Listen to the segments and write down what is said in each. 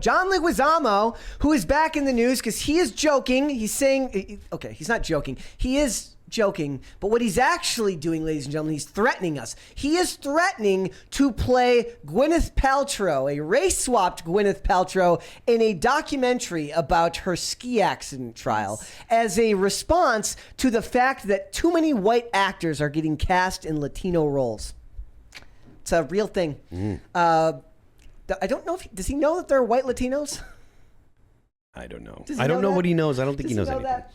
John Leguizamo, who is back in the news because he is joking. He's saying, okay, he's not joking. He is joking, but what he's actually doing, ladies and gentlemen, he's threatening us. He is threatening to play Gwyneth Paltrow, a race-swapped Gwyneth Paltrow, in a documentary about her ski accident trial as a response to the fact that too many white actors are getting cast in Latino roles. It's a real thing. I don't know if does he know that there are white Latinos? I don't know. Does I don't know what he knows. I don't think he knows anything. That?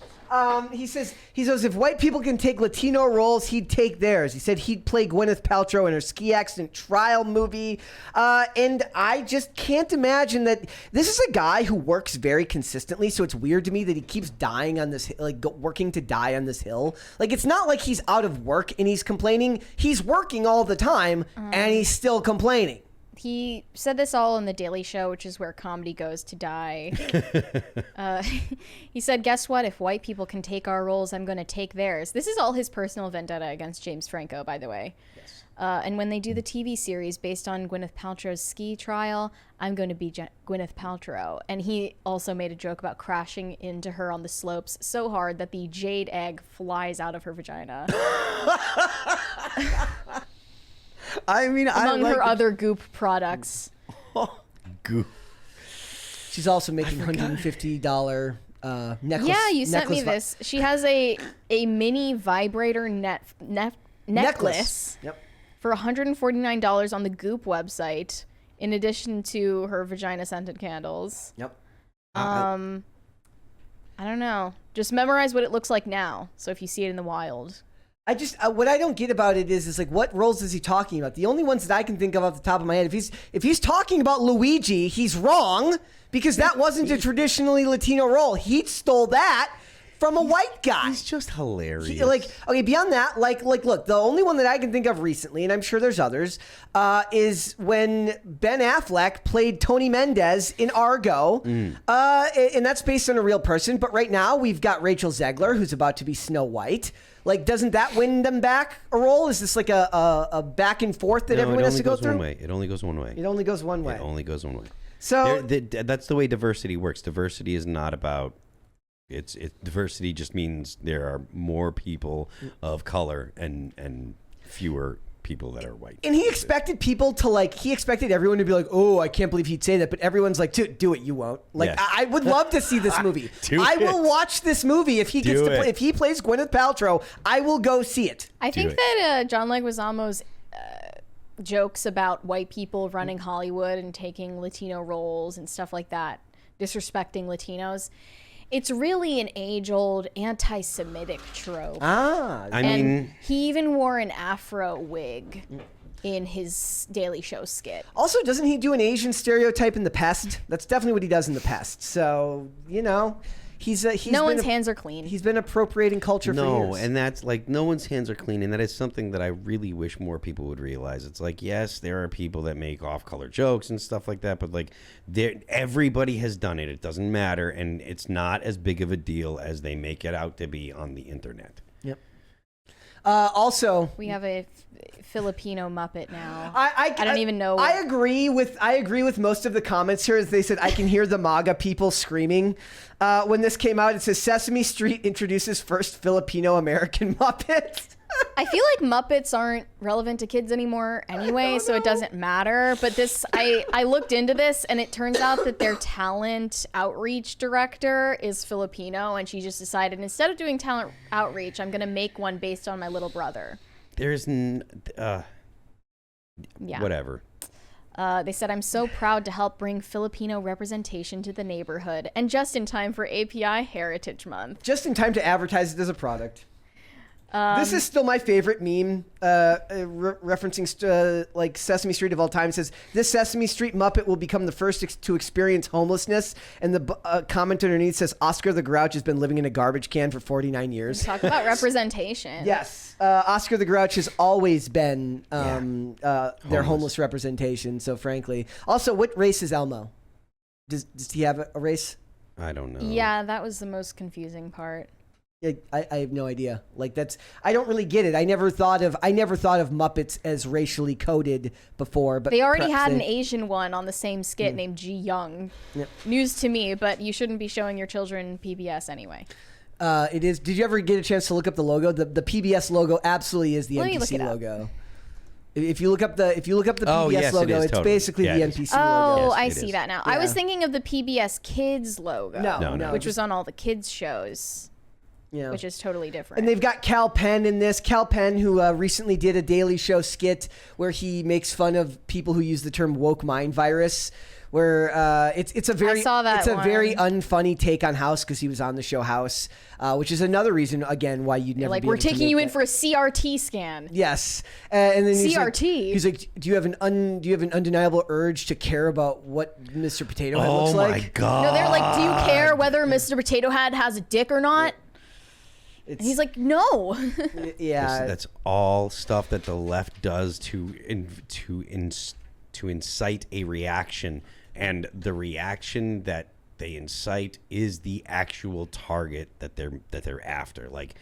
He says if white people can take Latino roles, he'd take theirs. He said he'd play Gwyneth Paltrow in her ski accident trial movie. And I just can't imagine that this is a guy who works very consistently. So it's weird to me that he keeps dying on this, working to die on this hill. Like, it's not like he's out of work and he's complaining. He's working all the time and he's still complaining. He said this all on The Daily Show, which is where comedy goes to die. He said, guess what? If white people can take our roles, I'm going to take theirs. This is all his personal vendetta against James Franco, by the way. Yes. And when they do the TV series based on Gwyneth Paltrow's ski trial, I'm going to be Gwyneth Paltrow. And he also made a joke about crashing into her on the slopes so hard that the jade egg flies out of her vagina. I mean, among her other Goop products. Goop. She's also making $150 necklace. Yeah, you sent me this. She has a mini vibrator necklace Yep. for $149 on the Goop website, in addition to her vagina scented candles. Yep. I don't know. Just memorize what it looks like now. So if you see it in the wild. I just what I don't get about it is like, what roles is he talking about? The only ones that I can think of off the top of my head, if he's talking about Luigi, he's wrong, because that wasn't a traditionally Latino role. He stole that from a white guy. He's just hilarious. Beyond that, look, the only one that I can think of recently, and I'm sure there's others, is when Ben Affleck played Tony Mendez in Argo, and that's based on a real person. But right now we've got Rachel Zegler, who's about to be Snow White. Like, doesn't that win them back a role? Is this like a back and forth that everyone has to go through? It only goes one way. It only goes one way. It only goes one way. So that's the way diversity works. Diversity is not about. Diversity just means there are more people of color and fewer people that are white. And he expected people to he expected everyone to be like, oh, I can't believe he'd say that. But everyone's like, do it, you won't. Like, yeah. I would love to see this movie. I will watch this movie if he gets to play. If he plays Gwyneth Paltrow, I will go see it. I think that John Leguizamo's jokes about white people running Hollywood and taking Latino roles and stuff like that, disrespecting Latinos, it's really an age-old anti-Semitic trope. I mean, he even wore an afro wig in his Daily Show skit. Also, doesn't he do an Asian stereotype in the past? That's definitely what he does in the past. So, he's no one's hands are clean. He's been appropriating culture for years. No, and that's no one's hands are clean, and that is something that I really wish more people would realize. It's like, yes, there are people that make off-color jokes and stuff like that, but everybody has done it. It doesn't matter, and it's not as big of a deal as they make it out to be on the internet. Yep. Also, we have a Filipino Muppet now. I don't even know. I agree with most of the comments here. As they said, I can hear the MAGA people screaming. When this came out, it says Sesame Street introduces first Filipino American Muppet. I feel like Muppets aren't relevant to kids anymore anyway, so it doesn't matter. But I looked into this, and it turns out that their talent outreach director is Filipino, and she just decided, instead of doing talent outreach, I'm going to make one based on my little brother. There's whatever. They said, I'm so proud to help bring Filipino representation to the neighborhood, and just in time for API Heritage Month. Just in time to advertise it as a product. This is still my favorite meme, referencing Sesame Street of all time. It says, this Sesame Street Muppet will become the first to experience homelessness. And the comment underneath says, Oscar the Grouch has been living in a garbage can for 49 years. Talk about representation. Yes. Oscar the Grouch has always been their homeless representation. So frankly. Also, what race is Elmo? Does he have a race? I don't know. Yeah, that was the most confusing part. I have no idea. Like I don't really get it. I never thought of Muppets as racially coded before, but they already had an Asian one on the same skit named Ji Young. Yep. News to me, but you shouldn't be showing your children PBS anyway. It is. Did you ever get a chance to look up the logo? The PBS logo absolutely is the Let me look NPC it up. logo. If you look up the PBS yes, logo, it is, it's totally. basically Yeah, the it is. NPC Oh, logo. I it see is. that now. I Yeah. was thinking of the PBS Kids logo. No, which just- was on all the kids shows, Yeah. which is totally different. And they've got Cal Penn in this. Cal Penn, who recently did a Daily Show skit where he makes fun of people who use the term woke mind virus. Where it's a very saw that it's a very one. unfunny take on House because he was on the show House, which is another reason again why you'd never like, be we're able to taking make you in that. for a CRT scan. Yes, and then CRT? He's like, do you have an undeniable urge to care about what Mr. Potato Head looks Oh my like? god! No, they're like, do you care whether Mr. Potato Head has a dick or not? It's, And he's like, no. yeah, That's all stuff that the left does to incite a reaction, and the reaction that they incite is the actual target that they're after. Like,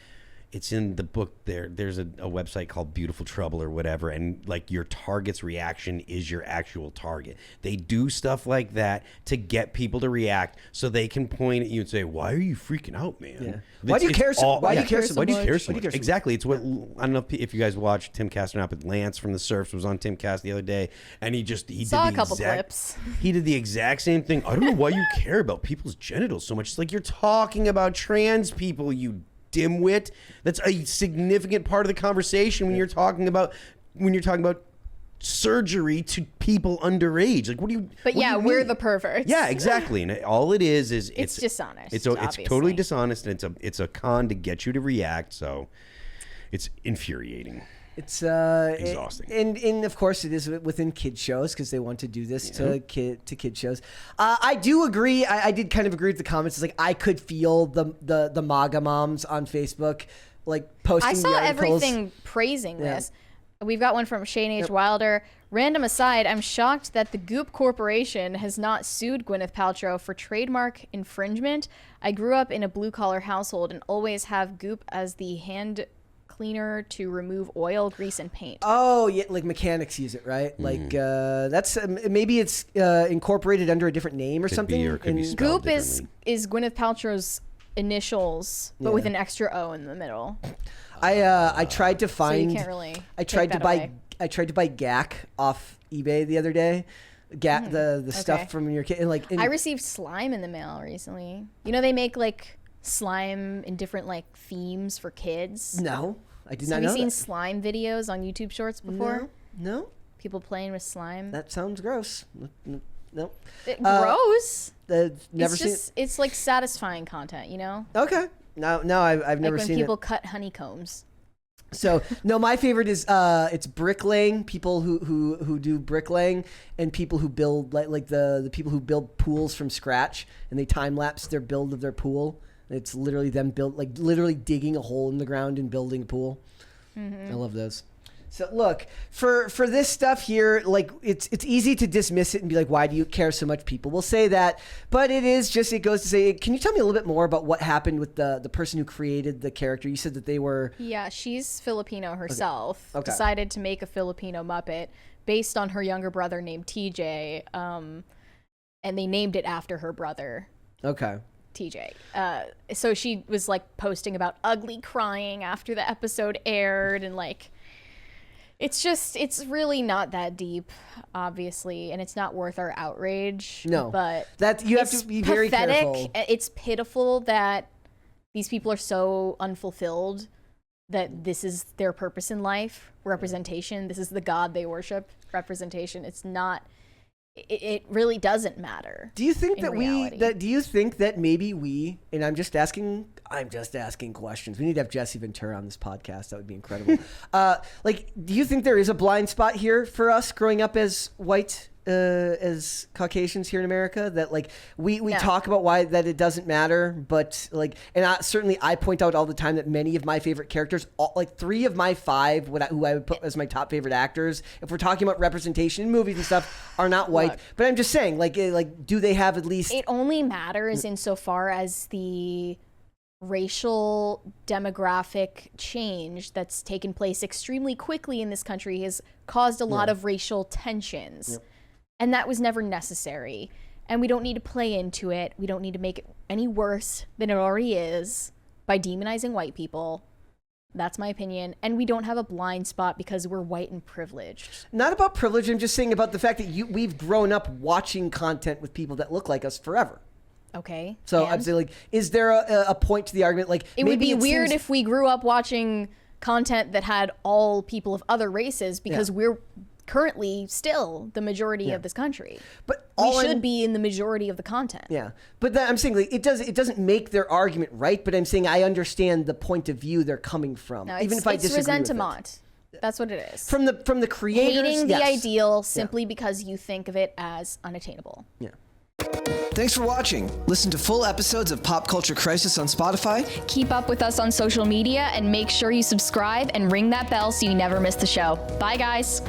it's in the book. There's a website called Beautiful Trouble or whatever, and like your target's reaction is your actual target. They do stuff like that to get people to react, so they can point at you and say, "Why are you freaking out, man? Yeah. Why do you care so- why do you care so Why do you much? care so Why do you much?" care so much? Exactly. It's what I don't know if you guys watched Tim Casternap with Lance from the Surfs was on Tim Cast the other day, and he Saw did a the couple exact, clips. He did the exact same thing. I don't know why you care about people's genitals so much. It's like, you're talking about trans people, you dimwit. That's a significant part of the conversation when you're talking about surgery to people underage. Like, what do you? But what do yeah, you we're mean? the perverts. Yeah, exactly. And all it is It's dishonest, It's obviously. totally dishonest, and it's a con to get you to react. So it's infuriating. It's Exhausting. And of course it is within kid shows because they want to do this to kid shows. I do agree. I did kind of agree with the comments. It's like I could feel the MAGA moms on Facebook like posting. I the saw articles. everything praising Yeah. this. We've got one from Shane H. Wilder. Random aside, I'm shocked that the Goop Corporation has not sued Gwyneth Paltrow for trademark infringement. I grew up in a blue-collar household and always have Goop as the hand cleaner to remove oil, grease, and paint. Oh yeah, like mechanics use it, right? Like that's maybe it's incorporated under a different name or Could something. be, or could be And- spelled Goop is differently. Gwyneth Paltrow's initials, but with an extra O in the middle. I tried to So find. you can't really. I take tried to that buy. away. I tried to buy GAC off eBay the other day. GAC the okay. stuff from your kid and like. I received slime in the mail recently. You know, they make like slime in different like themes for kids. no, I did So not have know you seen that. slime videos on YouTube Shorts before? No, People playing with slime. that sounds gross. No, Gross. never It's seen. just it's like satisfying content, you know? Okay, no, I've Like never when seen people it. cut honeycombs. So no, my favorite is it's bricklaying. People who do bricklaying and people who build like the people who build pools from scratch and they time lapse their build of their pool. It's literally them literally digging a hole in the ground and building a pool. I love those. So look, for this stuff here, like it's easy to dismiss it and be like, why do you care so much? People will say that, but it goes to say, can you tell me a little bit more about what happened with the person who created the character? You said that they were Yeah, she's Filipino herself. Okay. Decided to make a Filipino Muppet based on her younger brother named TJ. And they named it after her brother. okay. TJ. So she was like posting about ugly crying after the episode aired, and like it's really not that deep, obviously, and it's not worth our outrage. No, but that you have it's to be very pathetic. careful. It's pitiful that these people are so unfulfilled that this is their purpose in life. Representation. This is the god they worship. Representation. It's not. It really doesn't matter. Do you think in that reality. do you think that maybe we, and I'm just asking questions. We need to have Jesse Ventura on this podcast. That would be incredible. Like, do you think there is a blind spot here for us growing up as white, as Caucasians here in America? That like we No. talk about why that it doesn't matter, but like, and certainly I point out all the time that many of my favorite characters, like 3 of my 5, who I would put as my top favorite actors, if we're talking about representation in movies and stuff, are not white. Look. But I'm just saying, like, do they have at least? It only matters insofar as the racial demographic change that's taken place extremely quickly in this country has caused a lot of racial tensions. And that was never necessary. And we don't need to play into it. We don't need to make it any worse than it already is by demonizing white people. That's my opinion. And we don't have a blind spot because we're white and privileged. Not about privilege. I'm just saying about the fact that we've grown up watching content with people that look like us forever. Okay. So I'm saying, like, is there a point to the argument? Like, it would be weird if we grew up watching content that had all people of other races, because we're currently still the majority of this country. But we should be in the majority of the content. Yeah, but I'm saying, like, it doesn't make their argument right. But I'm saying I understand the point of view they're coming from, No, even if I disagree resentment. with it. That's what it is. From the creators, hating the ideal simply because you think of it as unattainable. Yeah. Thanks for watching. Listen to full episodes of Pop Culture Crisis on Spotify. Keep up with us on social media and make sure you subscribe and ring that bell so you never miss the show. Bye, guys.